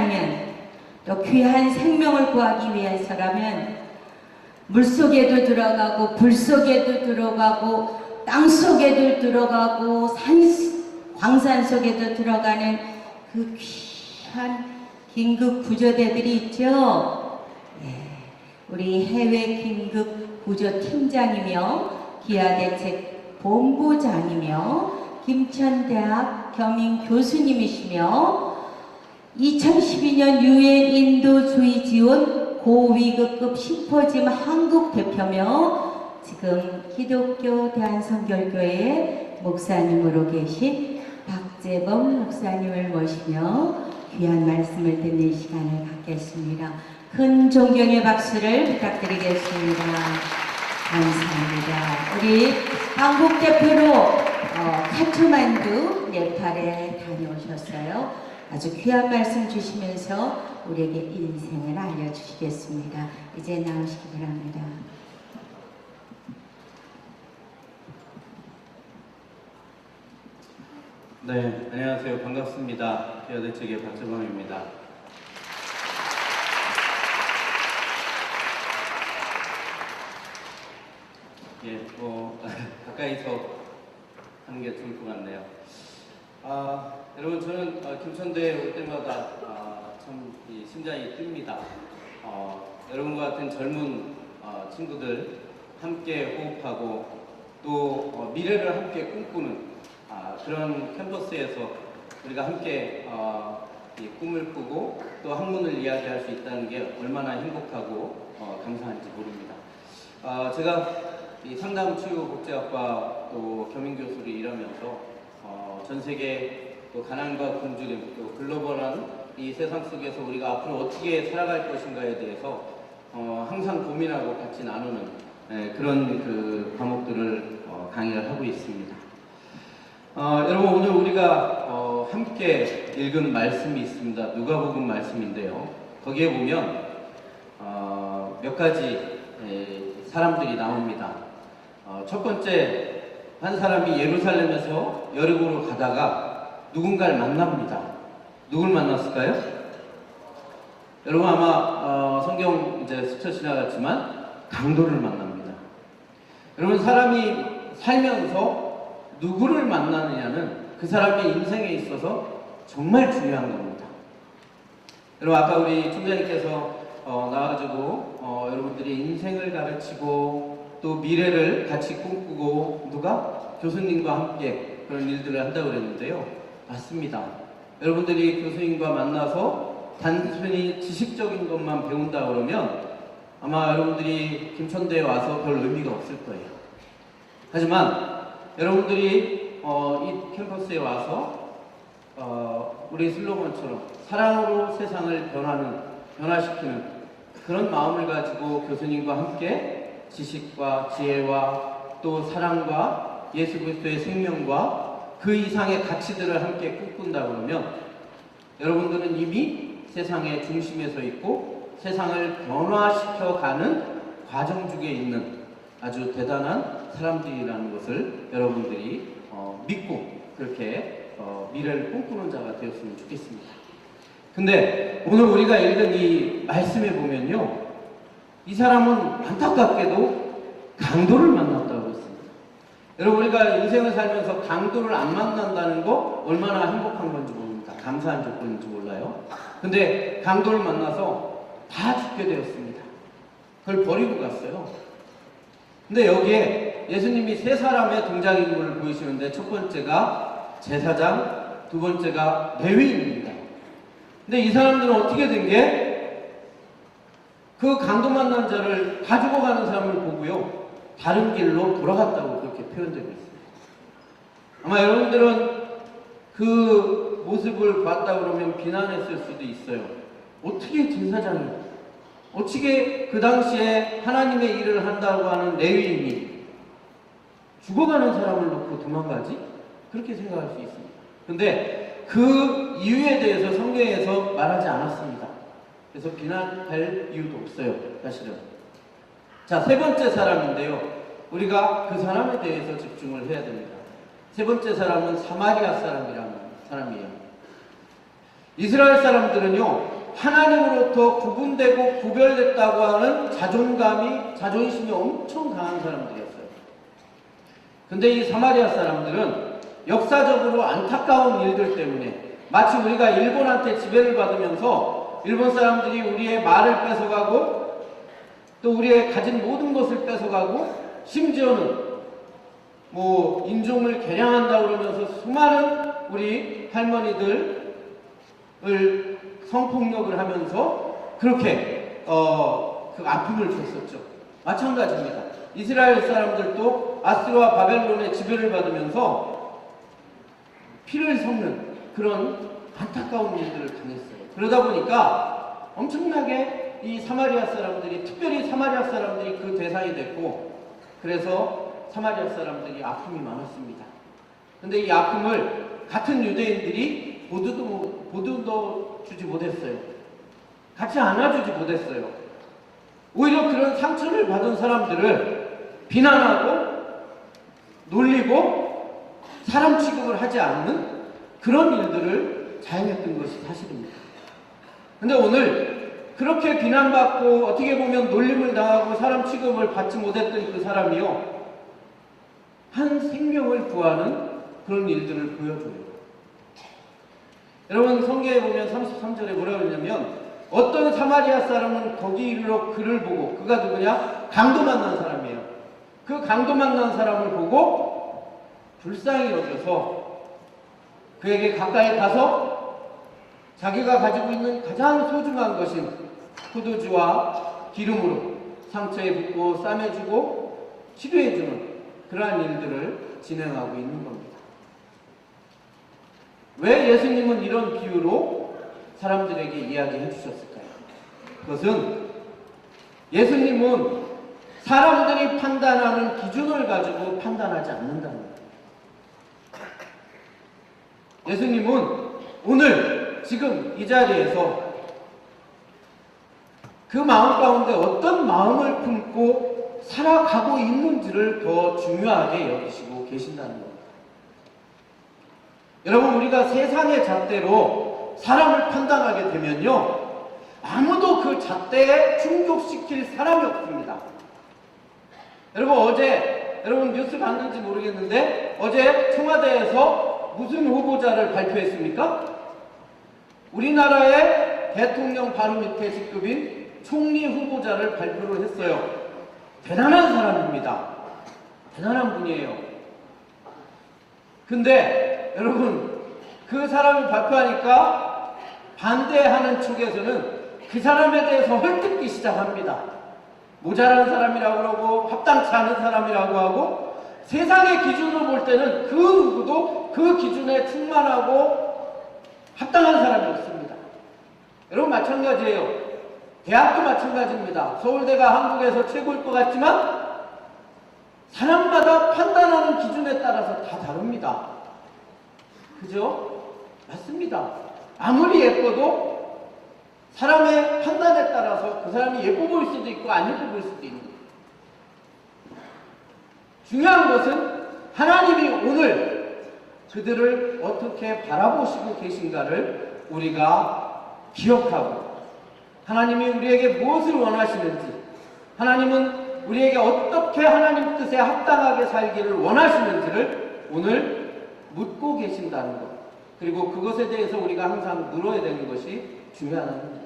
살아나면, 또 귀한 생명을 구하기 위해서라면 물속에도 들어가고 불 속에도 들어가고 땅 속에도 들어가고 광산 속에도 들어가는 그 귀한 긴급 구조대들이 있죠. 우리 해외 긴급 구조 팀장이며 기아대책 본부장이며 김천대학 겸임 교수님이시며 2012년 유엔 인도주의 지원 고위급급 심포지엄 한국 대표며 지금 기독교 대한성결교회 목사님으로 계신 박재범 목사님을 모시며 귀한 말씀을 듣는 시간을 갖겠습니다. 큰 존경의 박수를 부탁드리겠습니다. 감사합니다. 우리 한국 대표로 카트만두 네팔에 다녀오셨어요. 아주 귀한 말씀 주시면서 우리에게 인생을 알려주시겠습니다. 이제 나오시기 바랍니다. 네, 안녕하세요. 반갑습니다. 기아대책의 박재범입니다. 가까이서 하는 게 좋을 것 같네요. 여러분, 저는 김천대에 올 때마다 참 심장이 뜁니다. 여러분과 같은 젊은 친구들 함께 호흡하고 또 미래를 함께 꿈꾸는 그런 캠퍼스에서 우리가 함께 이 꿈을 꾸고 또 학문을 이야기할 수 있다는 게 얼마나 행복하고 감사한지 모릅니다. 제가 이 상담치유복지학과 또 겸임교수를 일하면서 전 세계 또 가난과 굶주림 또 글로벌한 이 세상 속에서 우리가 앞으로 어떻게 살아갈 것인가에 대해서 항상 고민하고 같이 나누는 그런 그 과목들을 강의를 하고 있습니다. 여러분, 오늘 우리가 함께 읽은 말씀이 있습니다. 누가복음 말씀인데요. 거기에 보면 몇 가지 사람들이 나옵니다. 첫 번째, 한 사람이 예루살렘에서 여리고로 가다가 누군가를 만납니다. 누굴 만났을까요? 여러분, 아마 성경 이제 스쳐 지나갔지만 강도를 만납니다. 여러분, 사람이 살면서 누구를 만나느냐는 그 사람의 인생에 있어서 정말 중요한 겁니다. 여러분, 아까 우리 총장님께서 나와가지고 여러분들이 인생을 가르치고 또 미래를 같이 꿈꾸고 누가? 교수님과 함께 그런 일들을 한다고 그랬는데요. 맞습니다. 여러분들이 교수님과 만나서 단순히 지식적인 것만 배운다 그러면 아마 여러분들이 김천대에 와서 별 의미가 없을 거예요. 하지만 여러분들이 이 캠퍼스에 와서 우리 슬로건처럼 사랑으로 세상을 변화시키는 그런 마음을 가지고 교수님과 함께 지식과 지혜와 또 사랑과 예수 그리스도의 생명과 그 이상의 가치들을 함께 꿈꾼다 그러면 여러분들은 이미 세상의 중심에 서 있고 세상을 변화시켜가는 과정 중에 있는 아주 대단한 사람들이라는 것을 여러분들이 믿고 그렇게 미래를 꿈꾸는 자가 되었으면 좋겠습니다. 근데 오늘 우리가 읽은 이 말씀에 보면요, 이 사람은 안타깝게도 강도를 만났다고 했습니다. 여러분, 우리가 인생을 살면서 강도를 안 만난다는 거 얼마나 행복한 건지 모릅니다. 감사한 조건인지 몰라요. 근데 강도를 만나서 다 죽게 되었습니다. 그걸 버리고 갔어요. 근데 여기에 예수님이 세 사람의 등장인물을 보이시는데 첫 번째가 제사장, 두 번째가 레위인입니다. 근데 이 사람들은 어떻게 된 게 그 강도 만난 자를 가지고 가는 사람을 보고요, 다른 길로 돌아갔다고 그렇게 표현되고 있습니다. 아마 여러분들은 그 모습을 봤다 그러면 비난했을 수도 있어요. 어떻게 제사장이, 어떻게 그 당시에 하나님의 일을 한다고 하는 레위인이 죽어가는 사람을 놓고 도망가지? 그렇게 생각할 수 있습니다. 근데 그 이유에 대해서 성경에서 말하지 않았습니다. 그래서 비난할 이유도 없어요, 사실은. 자, 세 번째 사람인데요. 우리가 그 사람에 대해서 집중을 해야 됩니다. 세 번째 사람은 사마리아 사람이라는 사람이에요. 이스라엘 사람들은요, 하나님으로부터 구분되고 구별됐다고 하는 자존심이 엄청 강한 사람들이었어요. 근데 이 사마리아 사람들은 역사적으로 안타까운 일들 때문에 마치 우리가 일본한테 지배를 받으면서 일본 사람들이 우리의 말을 뺏어가고 또 우리의 가진 모든 것을 뺏어가고 심지어는 인종을 개량한다 그러면서 수많은 우리 할머니들을 성폭력을 하면서 그렇게 그 아픔을 줬었죠. 마찬가지입니다. 이스라엘 사람들도 아스르와 바벨론의 지배를 받으면서 피를 섞는 그런 안타까운 일들을 당했어요. 그러다 보니까 엄청나게 이 사마리아 사람들이, 특별히 사마리아 사람들이 그 대상이 됐고, 그래서 사마리아 사람들이 아픔이 많았습니다. 근데 이 아픔을 같은 유대인들이 보듬어 주지 못했어요. 같이 안아주지 못했어요. 오히려 그런 상처를 받은 사람들을 비난하고 놀리고 사람 취급을 하지 않는 그런 일들을 자행했던 것이 사실입니다. 근데 오늘 그렇게 비난받고 어떻게 보면 놀림을 당하고 사람 취급을 받지 못했던 그 사람이요, 한 생명을 구하는 그런 일들을 보여줘요. 여러분, 성경에 보면 33절에 뭐라고 그러냐면, 어떤 사마리아 사람은 거기 이르러 그를 보고, 그가 누구냐? 강도 만난 사람이에요. 그 강도 만난 사람을 보고 불쌍히 여겨서 그에게 가까이 가서 자기가 가지고 있는 가장 소중한 것인 포도주와 기름으로 상처에 붓고 싸매주고 치료해주는 그러한 일들을 진행하고 있는 겁니다. 왜 예수님은 이런 비유로 사람들에게 이야기해 주셨을까요? 그것은 예수님은 사람들이 판단하는 기준을 가지고 판단하지 않는다는 거예요. 예수님은 오늘 지금 이 자리에서 그 마음 가운데 어떤 마음을 품고 살아가고 있는지를 더 중요하게 여기시고 계신다는 겁니다. 여러분, 우리가 세상의 잣대로 사람을 판단하게 되면요, 아무도 그 잣대에 충족시킬 사람이 없습니다. 여러분 뉴스 봤는지 모르겠는데 어제 청와대에서 무슨 후보자를 발표했습니까? 우리나라의 대통령 바로 밑에 직급인 총리 후보자를 발표를 했어요. 대단한 사람입니다. 대단한 분이에요. 근데 여러분, 그 사람을 발표하니까 반대하는 쪽에서는 그 사람에 대해서 헐뜯기 시작합니다. 모자란 사람이라고 그러고 합당치 않은 사람이라고 하고, 세상의 기준으로 볼 때는 그 누구도 그 기준에 충만하고 합당한 사람이 없습니다. 여러분, 마찬가지예요. 대학도 마찬가지입니다. 서울대가 한국에서 최고일 것 같지만 사람마다 판단하는 기준에 따라서 다 다릅니다. 그죠? 맞습니다. 아무리 예뻐도 사람의 판단에 따라서 그 사람이 예뻐 보일 수도 있고 안 예뻐 보일 수도 있는 거예요. 중요한 것은 하나님이 오늘 그들을 어떻게 바라보시고 계신가를 우리가 기억하고, 하나님이 우리에게 무엇을 원하시는지, 하나님은 우리에게 어떻게 하나님 뜻에 합당하게 살기를 원하시는지를 오늘 묻고 계신다는 것, 그리고 그것에 대해서 우리가 항상 물어야 되는 것이 중요하다는 겁니다.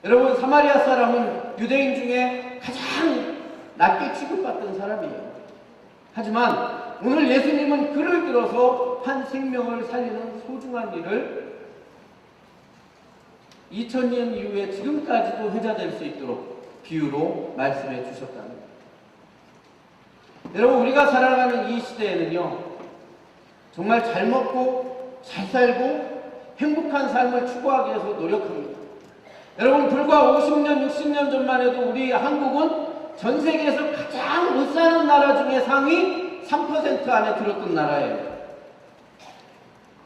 여러분, 사마리아 사람은 유대인 중에 가장 낮게 취급받던 사람이에요. 하지만 오늘 예수님은 그를 들어서 한 생명을 살리는 소중한 일을 2000년 이후에 지금까지도 회자될 수 있도록 비유로 말씀해 주셨다는 겁니다. 여러분, 우리가 살아가는 이 시대에는요, 정말 잘 먹고 잘 살고 행복한 삶을 추구하기 위해서 노력합니다. 여러분, 불과 50년, 60년 전만 해도 우리 한국은 전 세계에서 가장 못 사는 나라 중에 상위 3% 안에 들었던 나라예요.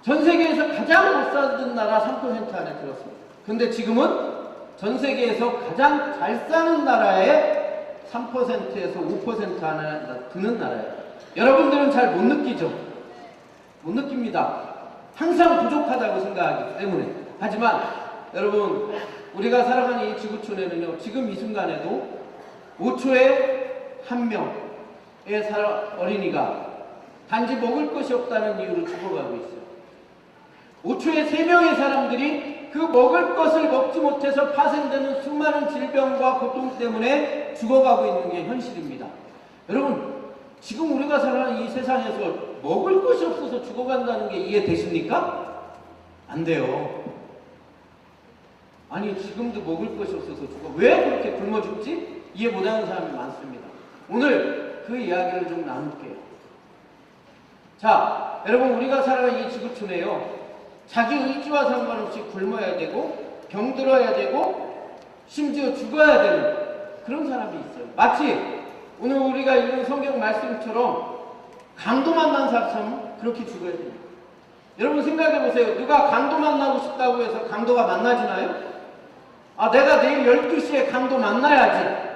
전 세계에서 가장 못 사는 나라 3% 안에 들었습니다. 근데 지금은 전 세계에서 가장 잘 사는 나라의 3%에서 5% 안에 드는 나라예요. 여러분들은 잘 못 느끼죠? 못 느낍니다. 항상 부족하다고 생각하기 때문에. 하지만 여러분, 우리가 살아가는 이 지구촌에는요, 지금 이 순간에도 5초에 1명의 어린이가 단지 먹을 것이 없다는 이유로 죽어가고 있어요. 5초에 3명의 사람들이 그 먹을 것을 먹지 못해서 파생되는 수많은 질병과 고통 때문에 죽어가고 있는 게 현실입니다. 여러분, 지금 우리가 살아가는 이 세상에서 먹을 것이 없어서 죽어간다는 게 이해되십니까? 안 돼요. 아니, 지금도 먹을 것이 없어서 죽어. 왜 그렇게 굶어 죽지? 이해 못하는 사람이 많습니다. 오늘 그 이야기를 좀 나눌게요. 자, 여러분, 우리가 살아가는 이 지구촌에요, 자기 의지와 상관없이 굶어야 되고 병들어야 되고 심지어 죽어야 되는 그런 사람이 있어요. 마치 오늘 우리가 읽은 성경 말씀처럼 강도 만난 사람처럼 그렇게 죽어야 됩니다. 여러분 생각해 보세요. 누가 강도 만나고 싶다고 해서 강도가 만나지나요? 아, 내가 내일 12시에 강도 만나야지.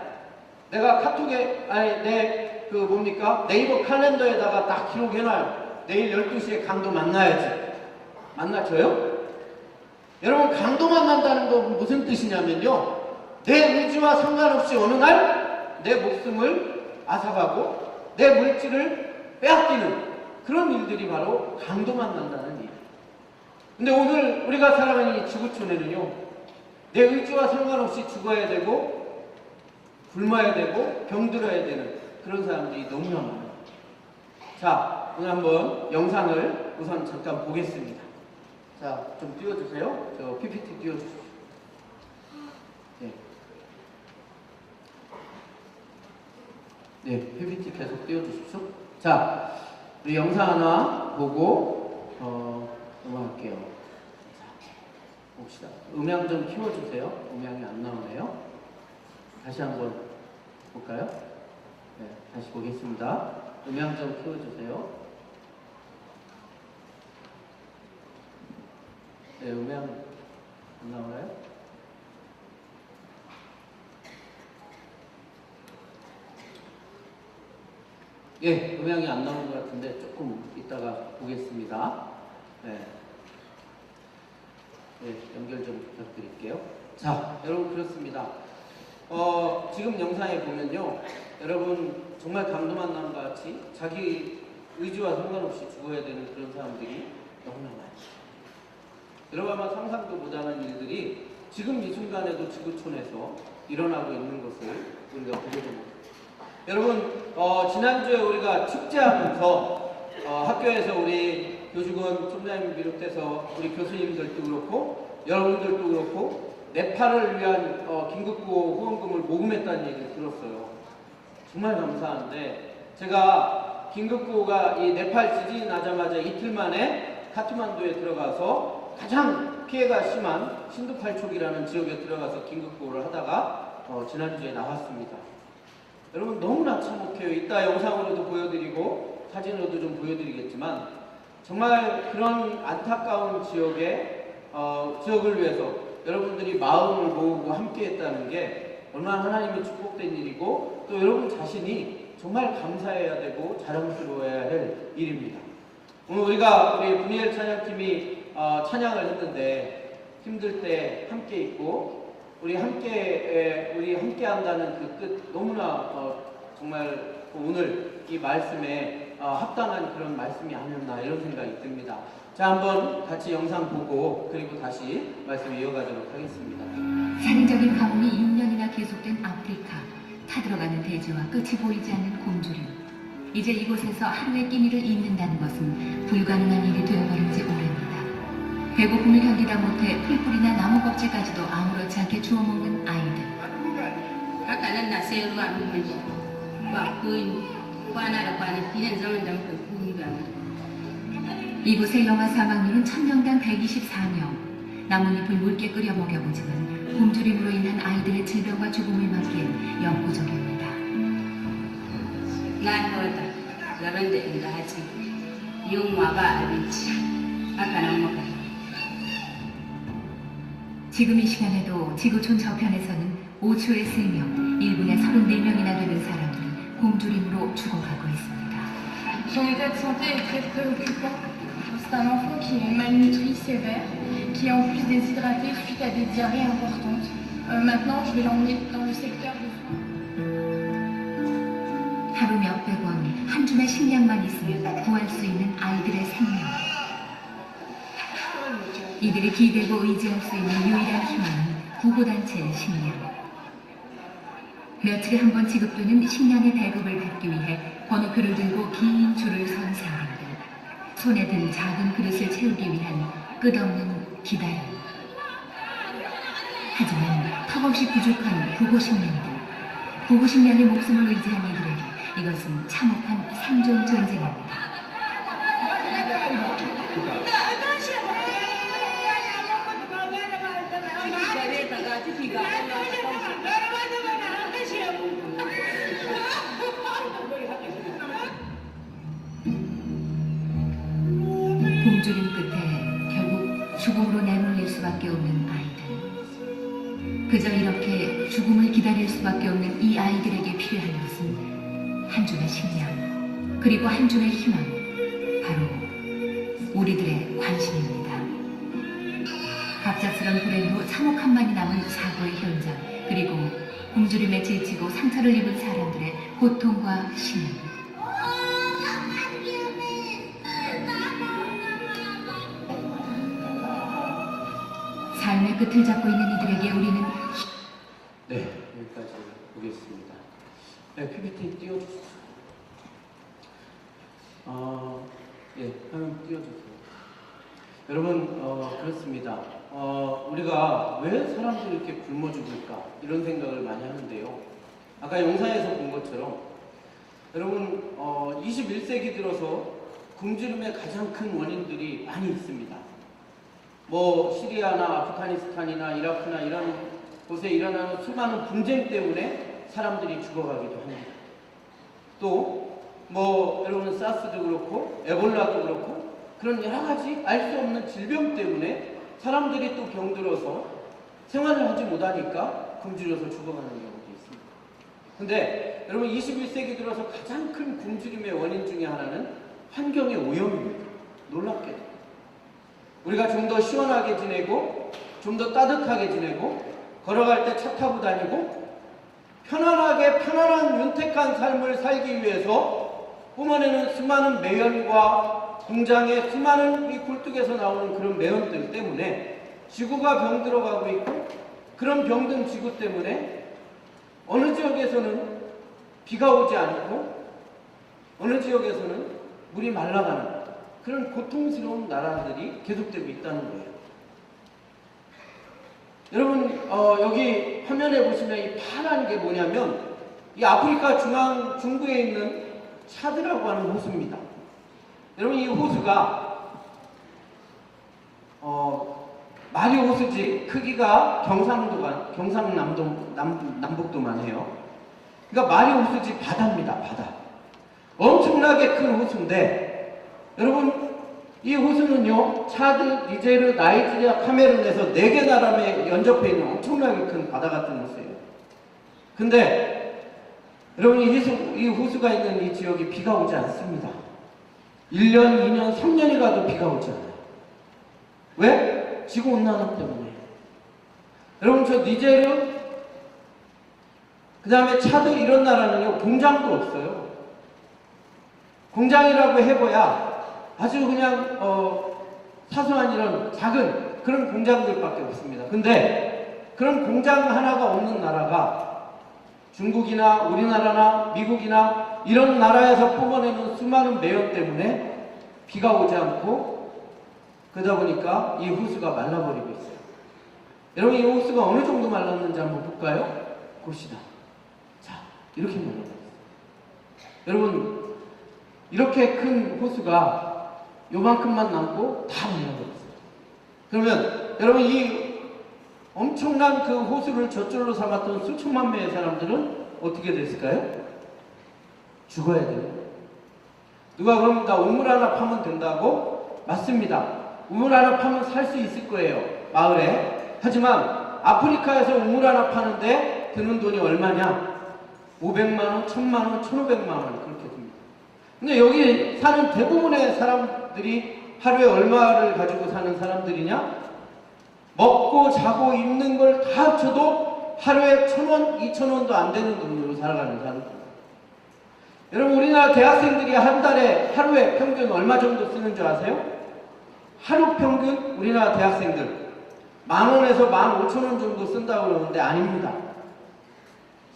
내가 카톡에, 아니, 네이버 칼렌더에다가 딱 기록해놔요. 내일 12시에 강도 만나야지. 만나줘요? 여러분, 강도 만난다는 건 무슨 뜻이냐면요, 내 의지와 상관없이 어느 날 내 목숨을 앗아가고 내 물질을 빼앗기는 그런 일들이 바로 강도 만난다는 일. 근데 오늘 우리가 살아가는 이 지구촌에는요, 내 의지와 상관없이 죽어야 되고 굶어야 되고 병들어야 되는 그런 사람들이 너무나 많아요. 자, 오늘 한번 영상을 우선 잠깐 보겠습니다. 자, 좀 띄워주세요. 저 PPT 띄워주세요. 네. 네, PPT 계속 띄워주십시오. 자, 우리 영상 하나 보고 넘어갈게요. 자, 봅시다. 음향 좀 키워주세요. 음향이 안 나오네요. 다시 한번 볼까요? 네, 다시 보겠습니다. 음향 좀 키워주세요. 네, 음향 안 나오나요? 예, 음향이 안 나오는 것 같은데 조금 이따가 보겠습니다. 네. 네, 연결 좀 부탁드릴게요. 자, 여러분 그렇습니다. 지금 영상에 보면요, 여러분 정말 강도 만남과 같이 자기 의지와 상관없이 죽어야 되는 그런 사람들이 너무나 많죠. 여러분 아마 상상도 못하는 일들이 지금 이 순간에도 지구촌에서 일어나고 있는 것을 우리가 보게 됩니다. 여러분, 지난주에 우리가 축제하면서 학교에서 우리 교직원 총장님 비롯해서 우리 교수님들도 그렇고 여러분들도 그렇고 네팔을 위한 긴급구호 후원금을 모금했다는 얘기를 들었어요. 정말 감사한데, 제가 긴급구호가 이 네팔 지진이 나자마자 이틀 만에 카트만두에 들어가서 가장 피해가 심한 신두팔촉이라는 지역에 들어가서 긴급구호를 하다가 지난주에 나왔습니다. 여러분 너무나 참혹해요. 이따 영상으로도 보여드리고 사진으로도 좀 보여드리겠지만, 정말 그런 안타까운 지역을 위해서 여러분들이 마음을 모으고 함께 했다는 게 얼마나 하나님의 축복된 일이고, 또 여러분 자신이 정말 감사해야 되고 자랑스러워야 할 일입니다. 오늘 우리 분이엘 찬양팀이 찬양을 했는데, 힘들 때 함께 있고 우리 함께 한다는 그 뜻, 너무나 정말 오늘 이 말씀에 합당한 그런 말씀이 아니었나, 이런 생각이 듭니다. 자, 한번 같이 영상 보고 그리고 다시 말씀 이어가도록 하겠습니다. 살인적인 가뭄이 6년이나 계속된 아프리카, 타들어가는 대지와 끝이 보이지 않는 곰주림. 이제 이곳에서 하루의 끼니를 잇는다는 것은 불가능한 일이 되어버린 지 오래입니다. 배고픔을 견디다 못해 풀뿌리나 나무 껍질까지도 아무렇지 않게 주워 먹는 아이들. Akalan na sai ruwa mun mai ba koyi kwana da kwanaki nan zaman da muka kuni ba. 이곳의 영아 사망률은 1000명당 124명. 나뭇잎을 묽게 끓여 먹여보지만 굶주림으로 인한 아이들의 질병과 죽음을 막기엔 역부족입니다. Na kawata gaban da inda haci yunwa ba abinci haka nan muka. 지금 이 시간에도 지구촌 저편에서는 5초에 3명, 1분에 34명이나 되는 사람들이 굶주림으로 죽어가고 있습니다. Son santé très préoccupant. C'est un enfant qui est malnutri sévère, qui est en plus déshydraté suite à des diarrhées importantes. Maintenant, je vais l'emmener dans le secteur de soins. 하루 몇백 원, 한 줌의 식량만 있으면 구할 수 있는 아이들의 생명. 이들이 기대고 의지할 수 있는 유일한 희망은 구호단체의 식량. 며칠에 한 번 지급되는 식량의 배급을 받기 위해 번호표를 들고 긴 줄을 선 사람들. 손에 든 작은 그릇을 채우기 위한 끝없는 기다림. 하지만 턱없이 부족한 구호식량들. 구호식량의 목숨을 의지한 이들에게 이것은 참혹한 생존 전쟁입니다. 굶주림 끝에 결국 죽음으로 내몰릴 수밖에 없는 아이들. 그저 이렇게 죽음을 기다릴 수밖에 없는 이 아이들에게 필요한 것은 한 줌의 식량, 그리고 한 줌의 희망, 바로 우리들의 관심입니다. 갑작스런 불행으로 참혹함만이 남은 사고의 현장, 그리고 굶주림에 지치고 상처를 입은 사람들의 고통과 신음. 삶의 끝을 잡고 있는 이들에게 우리는 네, 여기까지 보겠습니다. 네, PPT 띄워주세요. 예, 화면 띄워주세요. 여러분, 그렇습니다. 우리가 왜 사람들이 이렇게 굶어 죽을까? 이런 생각을 많이 하는데요. 아까 영상에서 본 것처럼, 여러분, 21세기 들어서 굶주림의 가장 큰 원인들이 많이 있습니다. 뭐 시리아나 아프가니스탄이나 이라크나 이런 곳에 일어나는 수많은 분쟁 때문에 사람들이 죽어가기도 합니다. 또 뭐 여러분 사스도 그렇고 에볼라도 그렇고 그런 여러 가지 알 수 없는 질병 때문에 사람들이 또 병들어서 생활을 하지 못하니까 굶주려서 죽어가는 경우도 있습니다. 근데 여러분 21세기 들어서 가장 큰 굶주림의 원인 중에 하나는 환경의 오염입니다. 놀랍게도. 우리가 좀 더 시원하게 지내고 좀 더 따뜻하게 지내고 걸어갈 때 차 타고 다니고 편안하게 편안한 윤택한 삶을 살기 위해서 뿜어내는 수많은 매연과 공장의 수많은 이 굴뚝에서 나오는 그런 매연들 때문에 지구가 병들어가고 있고, 그런 병든 지구 때문에 어느 지역에서는 비가 오지 않고 어느 지역에서는 물이 말라가는 그런 고통스러운 나라들이 계속되고 있다는 거예요. 여러분, 여기 화면에 보시면 이 파란 게 뭐냐면 이 아프리카 중부에 있는 차드라고 하는 호수입니다. 여러분, 이 호수가 마리 호수지 크기가 경상남북도만 해요. 그러니까 마리 호수지 바다입니다. 바다. 엄청나게 큰 호수인데, 여러분, 이 호수는요, 차드, 니제르, 나이지리아, 카메룬에서 4개 나라에 연접해 있는 엄청나게 큰 바다 같은 호수예요. 근데 여러분, 이 호수가 있는 이 지역이 비가 오지 않습니다. 1년, 2년, 3년이 가도 비가 오지 않아요. 왜? 지구온난화 때문에. 여러분, 저 니제르, 그 다음에 차드 이런 나라는요, 공장도 없어요. 공장이라고 해봐야 아주 그냥 사소한 이런 작은 그런 공장들밖에 없습니다. 근데 그런 공장 하나가 없는 나라가 중국이나 우리나라나 미국이나 이런 나라에서 뿜어내는 수많은 매연 때문에 비가 오지 않고, 그러다 보니까 이 호수가 말라버리고 있어요. 여러분, 이 호수가 어느 정도 말랐는지 한번 볼까요? 봅시다. 자, 이렇게 말라버렸어요. 여러분, 이렇게 큰 호수가 요만큼만 남고 다 말라버렸어요. 그러면 여러분, 이 엄청난 그 호수를 젖줄로 삼았던 수천만 명의 사람들은 어떻게 됐을까요? 죽어야 돼요. 누가 그럽니다. 우물 하나 파면 된다고? 맞습니다. 우물 하나 파면 살 수 있을 거예요, 마을에. 하지만 아프리카에서 우물 하나 파는데 드는 돈이 얼마냐? 500만원, 1000만원, 1500만원 그렇게 듭니다. 근데 여기 사는 대부분의 사람들이 하루에 얼마를 가지고 사는 사람들이냐? 먹고 자고 입는 걸 다 합쳐도 하루에 1,000원, 2,000원도 안 되는 돈으로 살아가는 사람들. 여러분, 우리나라 대학생들이 한 달에 하루에 평균 얼마 정도 쓰는 줄 아세요? 하루 평균 우리나라 대학생들 10,000원에서 15,000원 정도 쓴다고 그러는데 아닙니다.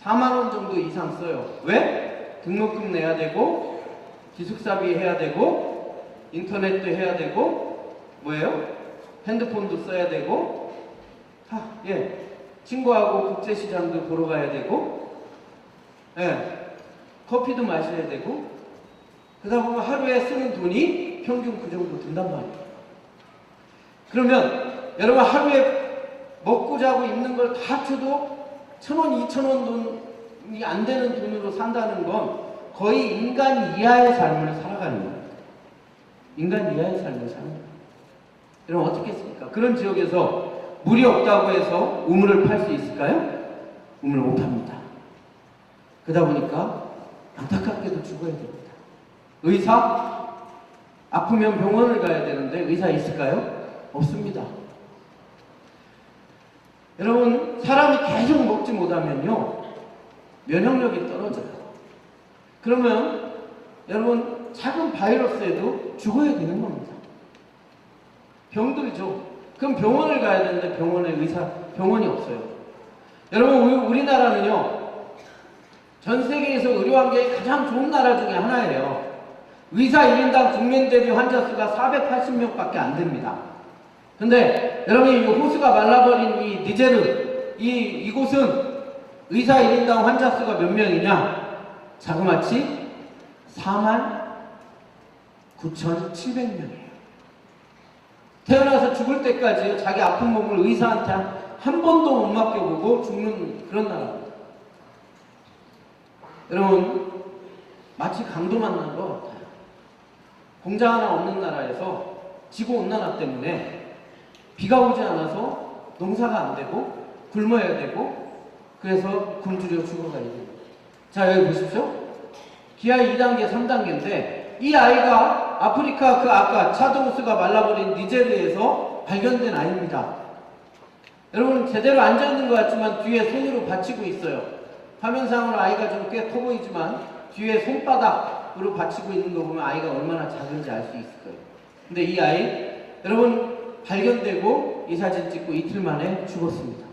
40,000원 정도 이상 써요. 왜? 등록금 내야 되고, 기숙사비 해야 되고, 인터넷도 해야 되고, 뭐예요? 핸드폰도 써야 되고, 친구하고 국제시장도 보러 가야 되고, 커피도 마셔야 되고, 그러다 보면 하루에 쓰는 돈이 평균 그 정도 든단 말이에요. 그러면 여러분, 하루에 먹고 자고 입는 걸 다 합쳐도 1,000원, 2,000원 돈이 안 되는 돈으로 산다는 건 거의 인간 이하의 삶을 살아가는 겁니다. 인간 이하의 삶을 사는 겁니다. 여러분, 어떻게 했습니까? 그런 지역에서 물이 없다고 해서 우물을 팔 수 있을까요? 우물을 못 팝니다. 그러다 보니까 안타깝게도 죽어야 됩니다. 의사? 아프면 병원을 가야 되는데 의사 있을까요? 없습니다. 여러분, 사람이 계속 먹지 못하면요, 면역력이 떨어져요. 그러면 여러분, 작은 바이러스에도 죽어야 되는 겁니다. 병들죠. 그럼 병원을 가야 되는데 병원이 없어요. 여러분, 우리나라는요, 전 세계에서 의료 환경이 가장 좋은 나라 중에 하나예요. 의사 1인당 국민 대비 환자 수가 480명밖에 안 됩니다. 근데 여러분, 이 호수가 말라버린 이 니제르, 이곳은 의사 1인당 환자 수가 몇 명이냐? 자그마치 49,700명이에요. 태어나서 죽을 때까지 자기 아픈 몸을 의사한테 한 번도 못 맡겨보고 죽는 그런 나라입니다. 여러분, 마치 강도 만난 것 같아요. 공장 하나 없는 나라에서 지구온난화 때문에 비가 오지 않아서 농사가 안 되고 굶어야 되고, 그래서 굶주려 죽어가야 돼요. 자, 여기 보십시오. 기아 2단계, 3단계인데 이 아이가 아프리카 아까 차도호수가 말라버린 니제르에서 발견된 아이입니다. 여러분, 제대로 앉아있는 것 같지만 뒤에 손으로 받치고 있어요. 화면상으로 아이가 좀 꽤 커 보이지만 뒤에 손바닥으로 받치고 있는 거 보면 아이가 얼마나 작은지 알 수 있을 거예요. 근데 이 아이, 여러분, 발견되고 이 사진 찍고 이틀 만에 죽었습니다.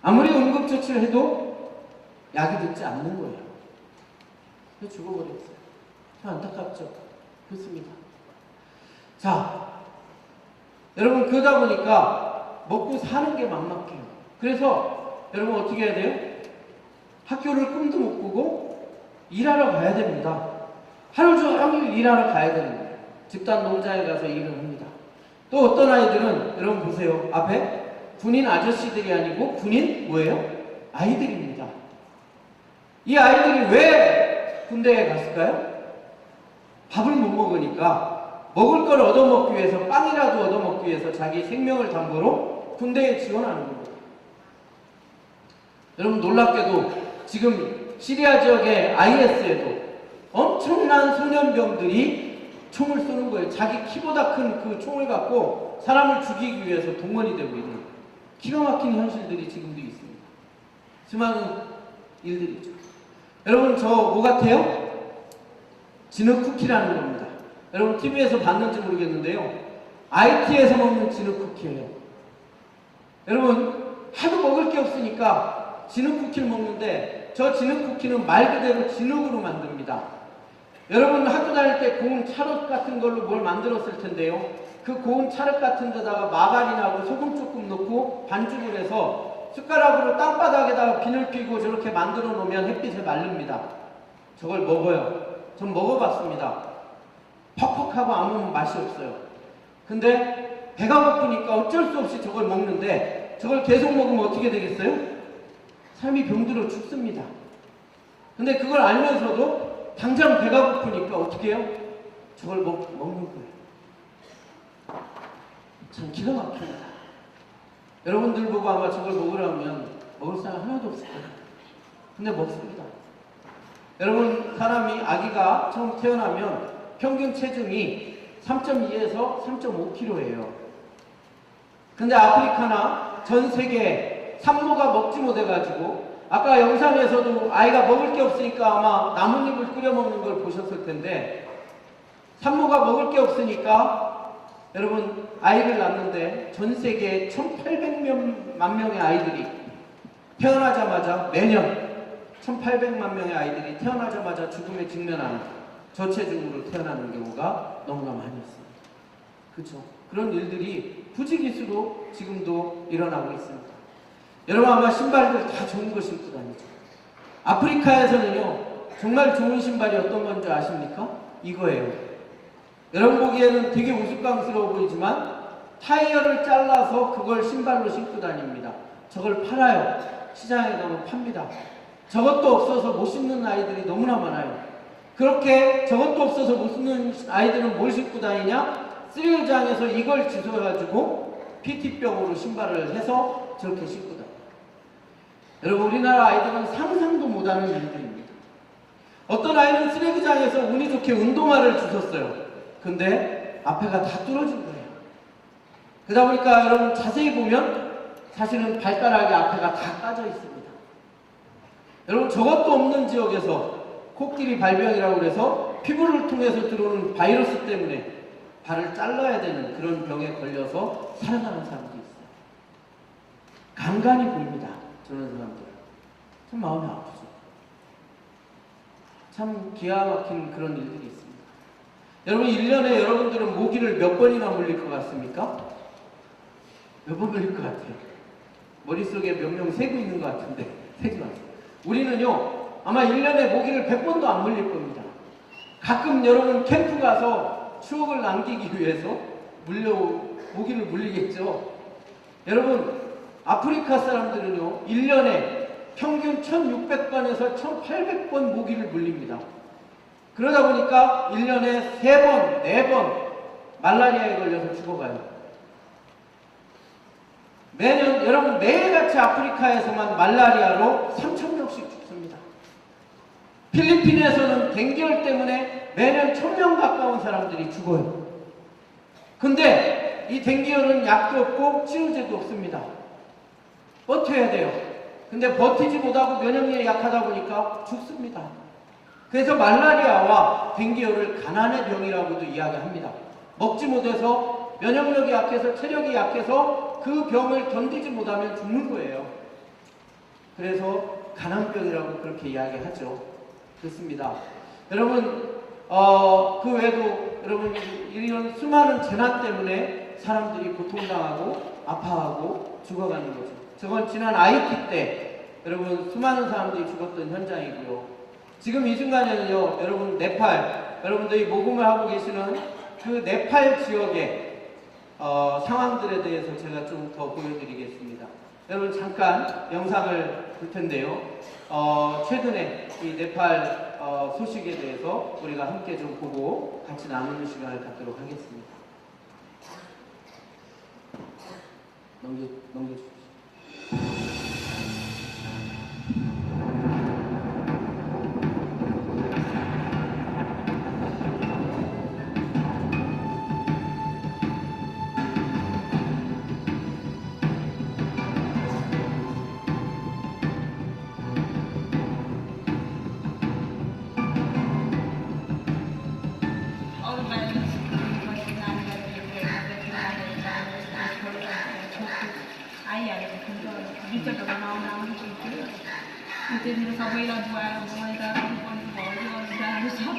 아무리 응급조치를 해도 약이 듣지 않는 거예요. 그래서 죽어버렸어요. 참 안타깝죠? 그렇습니다. 자, 여러분, 그러다 보니까 먹고 사는 게 막막해요. 그래서 여러분, 어떻게 해야 돼요? 학교를 꿈도 못 꾸고 일하러 가야 됩니다. 하루 종일 일하러 가야 되는 거예요. 집단 농장에 가서 일을 합니다. 또 어떤 아이들은, 여러분 보세요. 앞에 군인 아저씨들이 아니고 군인 뭐예요? 아이들입니다. 이 아이들이 왜 군대에 갔을까요? 밥을 못 먹으니까 먹을 걸 얻어먹기 위해서, 빵이라도 얻어먹기 위해서 자기 생명을 담보로 군대에 지원하는 겁니다. 여러분, 놀랍게도 지금 시리아 지역의 IS에도 엄청난 소년병들이 총을 쏘는 거예요. 자기 키보다 큰 그 총을 갖고 사람을 죽이기 위해서 동원이 되고 있는 기가 막힌 현실들이 지금도 있습니다. 수많은 일들이죠. 여러분, 저 뭐 같아요? 진흙 쿠키라는 겁니다. 여러분, TV에서 봤는지 모르겠는데요, IT에서 먹는 진흙 쿠키예요. 여러분, 하도 먹을 게 없으니까 진흙 쿠키를 먹는데, 저 진흙 쿠키는 말 그대로 진흙으로 만듭니다. 여러분, 학교 다닐 때 고운 찰흙 같은 걸로 뭘 만들었을 텐데요, 그 고운 찰흙 같은 데다가 마가린하고 소금 조금 넣고 반죽을 해서 숟가락으로 땅바닥에다가 비늘 피고 저렇게 만들어 놓으면 햇빛에 말립니다. 저걸 먹어요. 전 먹어봤습니다. 퍽퍽하고 아무 맛이 없어요. 근데 배가 고프니까 어쩔 수 없이 저걸 먹는데, 저걸 계속 먹으면 어떻게 되겠어요? 삶이 병들어 죽습니다. 근데 그걸 알면서도 당장 배가 고프니까 어떻게 해요? 저걸 먹는 거예요. 참 기가 막힙니다. 여러분들 보고 아마 저걸 먹으라면 먹을 사람 하나도 없을 거예요. 근데 먹습니다. 여러분, 사람이, 아기가 처음 태어나면 평균 체중이 3.2에서 3.5kg예요. 근데 아프리카나 전 세계 산모가 먹지 못해가지고 아까 영상에서도 아이가 먹을 게 없으니까 아마 나뭇잎을 끓여 먹는 걸 보셨을 텐데 산모가 먹을 게 없으니까 여러분 아이를 낳는데 전 세계에 1,800만 명의 아이들이 태어나자마자 매년 1,800만 명의 아이들이 태어나자마자 죽음에 직면하는 저체중으로 태어나는 경우가 너무나 많이 있습니다. 그렇죠? 그런 일들이 부지기수로 지금도 일어나고 있습니다. 여러분 아마 신발들 다 좋은 거 신고 다니죠. 아프리카에서는요 정말 좋은 신발이 어떤 건지 아십니까? 이거예요. 여러분 보기에는 되게 우스꽝스러워 보이지만 타이어를 잘라서 그걸 신발로 신고 다닙니다. 저걸 팔아요. 시장에 가면 팝니다. 저것도 없어서 못 신는 아이들이 너무나 많아요. 그렇게 저것도 없어서 못 신는 아이들은 뭘 신고 다니냐? 쓰레기장에서 이걸 주워가지고 PT병으로 신발을 해서 저렇게 신고 다녀요. 여러분 우리나라 아이들은 상상도 못하는 일들입니다. 어떤 아이는 쓰레기장에서 운이 좋게 운동화를 주웠어요. 근데 앞에가 다 뚫어진 거예요. 그러다 보니까 여러분 자세히 보면 사실은 발가락이 앞에가 다 까져 있습니다. 여러분 저것도 없는 지역에서 코끼리 발병이라고 그래서 피부를 통해서 들어오는 바이러스 때문에 발을 잘라야 되는 그런 병에 걸려서 살아가는 사람들이 있어요. 간간히 봅니다. 저런 사람들. 참 마음이 아프죠. 참 기가 막힌 그런 일들이 있습니다. 여러분 1년에 여러분들은 모기를 몇 번이나 물릴 것 같습니까? 몇 번 물릴 것 같아요? 머릿속에 몇 명 세고 있는 것 같은데 세지 마세요. 우리는요 아마 1년에 모기를 100번도 안 물릴 겁니다. 가끔 여러분 캠프 가서 추억을 남기기 위해서 모기를 물리겠죠. 여러분 아프리카 사람들은요 1년에 평균 1600번에서 1800번 모기를 물립니다. 그러다 보니까 1년에 3번, 4번 말라리아에 걸려서 죽어가요. 매년 여러분 매일같이 아프리카에서만 말라리아로 3,000명씩 죽습니다. 필리핀에서는 댕기열 때문에 매년 1,000명 가까운 사람들이 죽어요. 근데 이 댕기열은 약도 없고 치료제도 없습니다. 버텨야 돼요. 근데 버티지 못하고 면역력이 약하다 보니까 죽습니다. 그래서 말라리아와 댕기열을 가난의 병이라고도 이야기합니다. 먹지 못해서 면역력이 약해서 체력이 약해서 그 병을 견디지 못하면 죽는 거예요. 그래서 가난병이라고 그렇게 이야기하죠. 그렇습니다. 여러분 그 외에도 여러분 이런 수많은 재난 때문에 사람들이 고통당하고 아파하고 죽어가는 거죠. 저건 지난 IT 때 여러분 수많은 사람들이 죽었던 현장이고요. 지금 이 순간에는요 여러분 네팔 여러분들이 모금을 하고 계시는 그 네팔 지역의 상황들에 대해서 제가 좀 더 보여드리겠습니다. 여러분 잠깐 영상을 볼 텐데요. 최근에 이 네팔 소식에 대해서 우리가 함께 좀 보고 같이 나누는 시간을 갖도록 하겠습니다. 넘겨주십시오. Jadi sampai lah buat mereka dah rusak.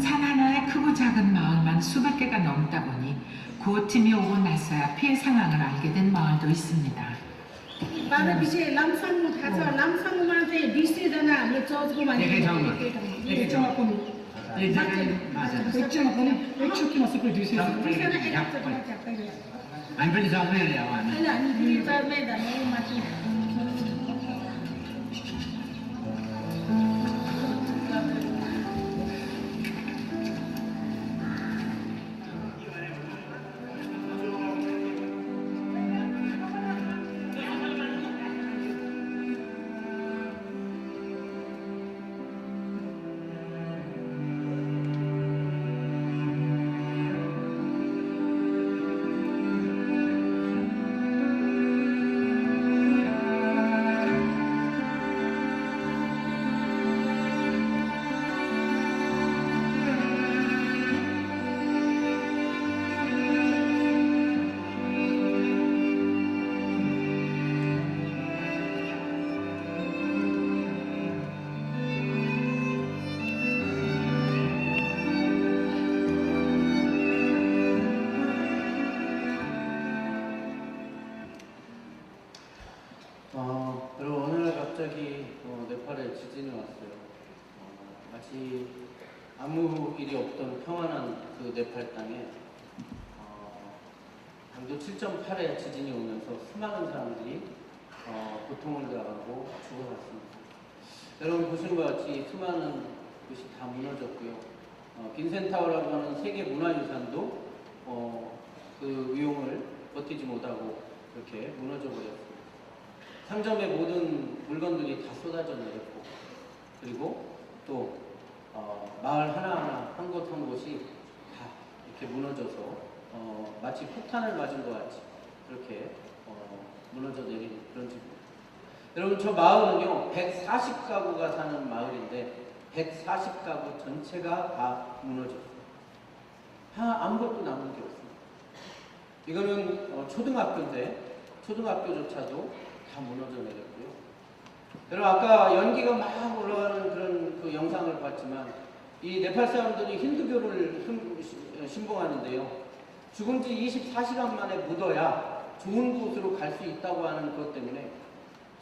산 하나에 크고 작은 마을만 수백 개가 넘다 보니 구호팀이 오고 나서야 피해 상황을 알게 된 마을도 있습니다. बाह्र विषय लामसाङमा थाहा छ लामसाङमा चाहिँ 20जना हामीले चर्चको मान्छे एकै ठाउँमा पनि एक ठाउँमा पनि एक छुट्टीमा सबै 200 हामी पनि चर्चमै हेरे अब हामी होइन हामी चर्चमै धर्म माथि 그리고 어느 날 갑자기 네팔에 지진이 왔어요. 마치 아무 일이 없던 평안한 그 네팔 땅에 강도 7.8의 지진이 오면서 수많은 사람들이 고통을 당하고 죽어갔습니다. 여러분 보시는 것 같이 수많은 곳이 다 무너졌고요. 빈센타워라고 하는 세계 문화유산도 그 위용을 버티지 못하고 그렇게 무너져 버렸습니다. 상점의 모든 물건들이 다 쏟아져 내렸고, 그리고 또 마을 하나하나 한 곳 한 곳이 다 이렇게 무너져서 마치 폭탄을 맞은 것 같이 그렇게 무너져 내린 그런 집입니다. 여러분 저 마을은요 140가구가 사는 마을인데 140가구 전체가 다 무너졌어요. 아무것도 남은 게 없습니다. 이거는 초등학교인데 초등학교조차도 다 무너져 내렸고요. 여러분 아까 연기가 막 올라가는 그런 그 영상을 봤지만 이 네팔 사람들이 힌두교를 신봉하는데요. 죽은 지 24시간 만에 묻어야 좋은 곳으로 갈 수 있다고 하는 것 때문에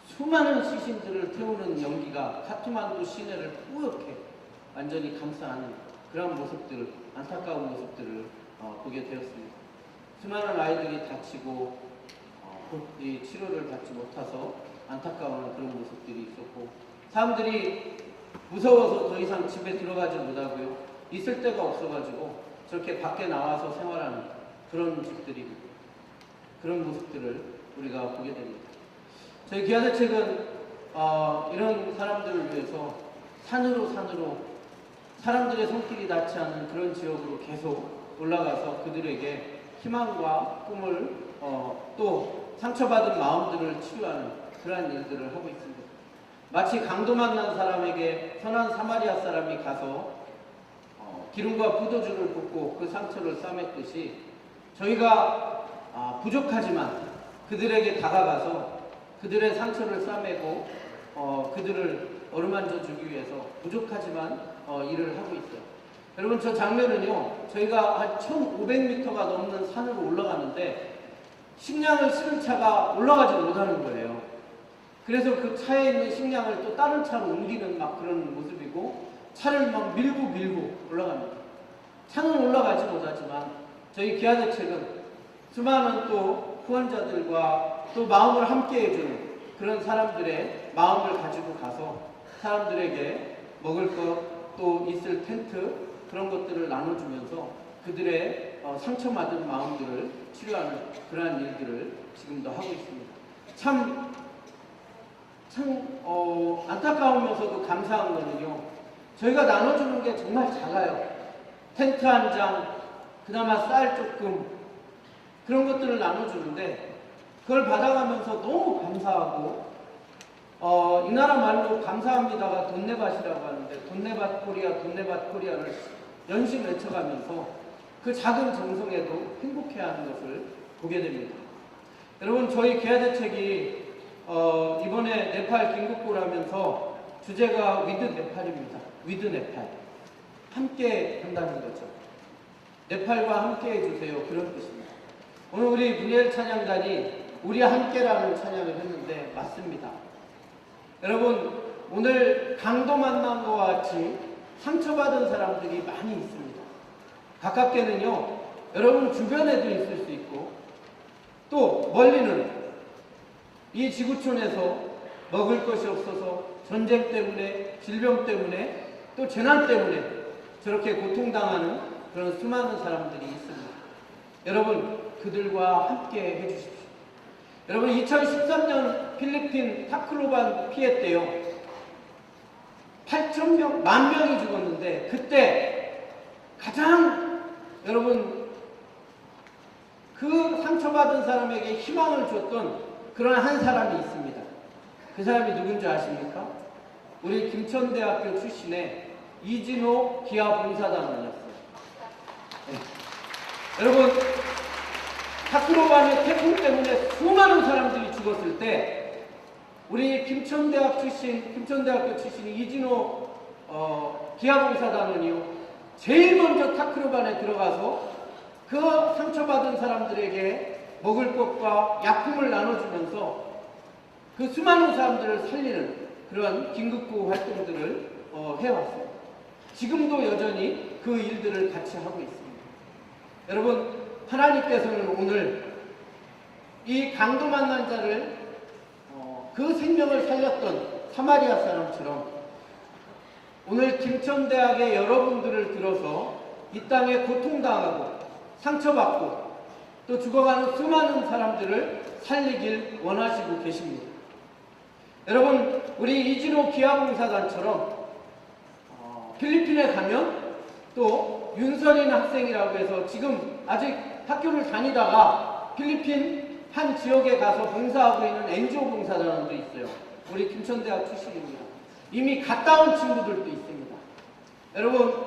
수많은 시신들을 태우는 연기가 카트만두 시내를 뿌옇게 완전히 감싸는 그런 모습들, 안타까운 모습들을 보게 되었습니다. 수많은 아이들이 다치고 이 치료를 받지 못해서 안타까운 그런 모습들이 있었고 사람들이 무서워서 더 이상 집에 들어가지 못하고요. 있을 데가 없어가지고 저렇게 밖에 나와서 생활하는 그런 집들이 그런 모습들을 우리가 보게 됩니다. 저희 기아대책은 이런 사람들을 위해서 산으로 사람들의 손길이 닿지 않은 그런 지역으로 계속 올라가서 그들에게 희망과 꿈을 또 상처받은 마음들을 치유하는 그러한 일들을 하고 있습니다. 마치 강도 만난 사람에게 선한 사마리아 사람이 가서 기름과 포도주를 붓고 그 상처를 싸맸듯이 저희가 부족하지만 그들에게 다가가서 그들의 상처를 싸매고 그들을 어루만져 주기 위해서 부족하지만 일을 하고 있어요. 여러분 저 장면은요 저희가 한 1500m가 넘는 산으로 올라가는데 식량을 실은 차가 올라가지 못하는 거예요. 그래서 그 차에 있는 식량을 또 다른 차로 옮기는 막 그런 모습이고 차를 막 밀고 올라갑니다. 차는 올라가지 못하지만 저희 기아대책은 수많은 또 후원자들과 또 마음을 함께 해주는 그런 사람들의 마음을 가지고 가서 사람들에게 먹을 것 또 있을 텐트 그런 것들을 나눠주면서 그들의 상처받은 마음들을 치료하는 그러한 일들을 지금도 하고 있습니다. 참 안타까우면서도 감사한 거는요. 저희가 나눠주는 게 정말 작아요. 텐트 한 장, 그나마 쌀 조금 그런 것들을 나눠주는데 그걸 받아가면서 너무 감사하고 이 나라 말로 감사합니다가 돈네밭이라고 하는데 돈네밭 코리아를 연신 외쳐가면서 그 작은 정성에도 행복해하는 것을 보게 됩니다. 여러분 저희 기아대책이 이번에 네팔 긴급구를 하면서 주제가 위드 네팔입니다. 위드 네팔. 함께 한다는 거죠. 네팔과 함께 해주세요. 그런 뜻입니다. 오늘 우리 문예일 찬양단이 우리 함께라는 찬양을 했는데 맞습니다. 여러분, 오늘 강도 만남과 같이 상처받은 사람들이 많이 있습니다. 가깝게는요, 여러분 주변에도 있을 수 있고, 또 멀리는 이 지구촌에서 먹을 것이 없어서 전쟁 때문에, 질병 때문에, 또 재난 때문에 저렇게 고통당하는 그런 수많은 사람들이 있습니다. 여러분, 그들과 함께 해주십시오. 여러분, 2013년 필리핀 타클로반 피해 때요, 8,000명, 10,000명이 죽었는데, 그때 가장 여러분 그 상처받은 사람에게 희망을 줬던 그런 한 사람이 있습니다. 그 사람이 누군지 아십니까? 우리 김천대학교 출신의 이진호 기아봉사단원이었어요. 네. 여러분, 타크로반의 태풍 때문에 수많은 사람들이 죽었을 때 우리 김천대학교 출신 이진호 기아봉사단원이요, 제일 먼저 타크로반에 들어가서 그 상처받은 사람들에게 먹을 것과 약품을 나눠주면서 그 수많은 사람들을 살리는 그런 긴급구호 활동들을 해왔어요. 지금도 여전히 그 일들을 같이 하고 있습니다. 여러분, 하나님께서는 오늘 이 강도 만난 자를 그 생명을 살렸던 사마리아 사람처럼 오늘 김천대학의 여러분들을 들어서 이 땅에 고통당하고 상처받고 또 죽어가는 수많은 사람들을 살리길 원하시고 계십니다. 여러분, 우리 이진호 기아봉사단처럼 필리핀에 가면 또 윤선인 학생이라고 해서 지금 아직 학교를 다니다가 필리핀 한 지역에 가서 봉사하고 있는 NGO 봉사단원도 있어요. 우리 김천대학 출신입니다. 이미 갔다 온 친구들도 있습니다. 여러분,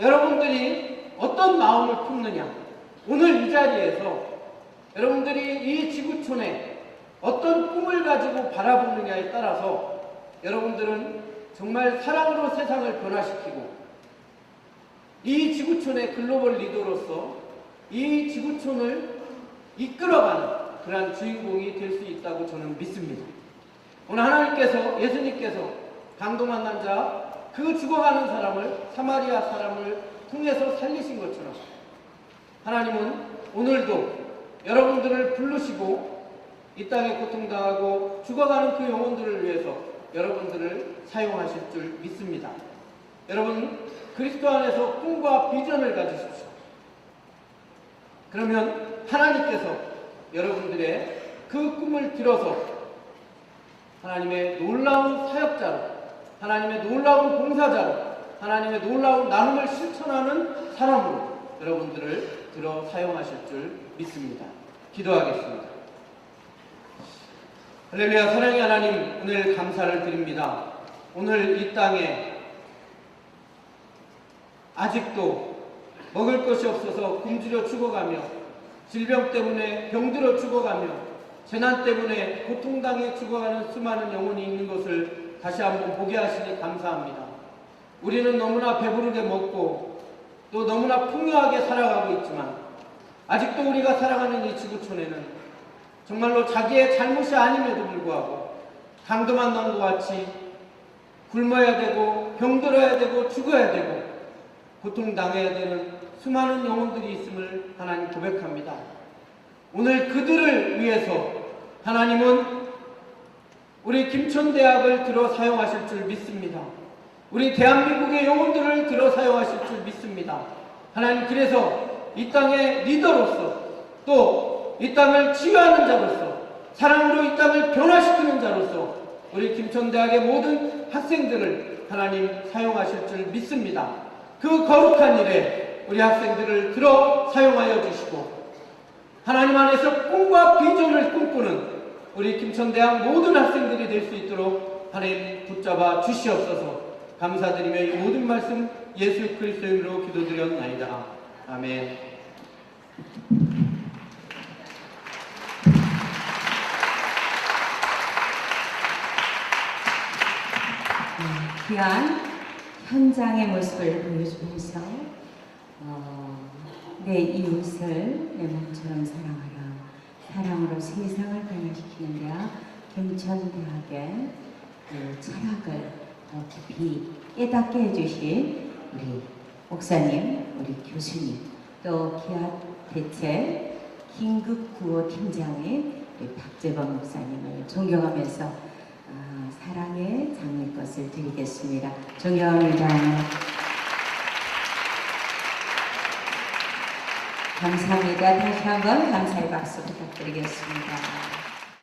여러분들이 어떤 마음을 품느냐, 오늘 이 자리에서 여러분들이 이 지구촌에 어떤 꿈을 가지고 바라보느냐에 따라서 여러분들은 정말 사랑으로 세상을 변화시키고 이 지구촌의 글로벌 리더로서 이 지구촌을 이끌어가는 그러한 주인공이 될 수 있다고 저는 믿습니다. 오늘 하나님께서, 예수님께서 강도 만난 자, 그 죽어가는 사람을, 사마리아 사람을 통해서 살리신 것처럼 하나님은 오늘도 여러분들을 부르시고 이 땅에 고통당하고 죽어가는 그 영혼들을 위해서 여러분들을 사용하실 줄 믿습니다. 여러분, 그리스도 안에서 꿈과 비전을 가지십시오. 그러면 하나님께서 여러분들의 그 꿈을 들어서 하나님의 놀라운 사역자로, 하나님의 놀라운 봉사자로, 하나님의 놀라운 나눔을 실천하는 사람으로 여러분들을 들어 사용하실 줄 믿습니다. 기도하겠습니다. 할렐루야. 사랑의 하나님, 오늘 감사를 드립니다. 오늘 이 땅에 아직도 먹을 것이 없어서 굶주려 죽어가며, 질병 때문에 병들어 죽어가며, 재난 때문에 고통당해 죽어가는 수많은 영혼이 있는 것을 다시 한번 보게 하시니 감사합니다. 우리는 너무나 배부르게 먹고 또 너무나 풍요하게 살아가고 있지만 아직도 우리가 살아가는 이 지구촌에는 정말로 자기의 잘못이 아님에도 불구하고 강도 만난 것 같이 굶어야 되고 병들어야 되고 죽어야 되고 고통당해야 되는 수많은 영혼들이 있음을 하나님 고백합니다. 오늘 그들을 위해서 하나님은 우리 김천대학을 들어 사용하실 줄 믿습니다. 우리 대한민국의 영혼들을 들어 사용하실 줄 믿습니다. 하나님, 그래서 이 땅의 리더로서 또 이 땅을 치유하는 자로서 사랑으로 이 땅을 변화시키는 자로서 우리 김천대학의 모든 학생들을 하나님 사용하실 줄 믿습니다. 그 거룩한 일에 우리 학생들을 들어 사용하여 주시고 하나님 안에서 꿈과 비전을 꿈꾸는 우리 김천대학 모든 학생들이 될 수 있도록 하나님 붙잡아 주시옵소서. 감사드리며 이 모든 말씀 예수 그리스도의 이름으로 기도드렸나이다. 아멘. 귀한 현장의 모습을 보여주면서 내 이웃을 내 몸처럼 사랑하라. 사랑으로 세상을 변화시키는 대학 김천대학의 그 철학을 더 깊이 깨닫게 해주신 우리 목사님, 우리 교수님, 또 기아 대책 긴급구호 팀장인 우리 박재범 목사님을 존경하면서 사랑의 장례것을 드리겠습니다. 존경합니다. 감사합니다. 다시 한번 감사의 박수 부탁드리겠습니다.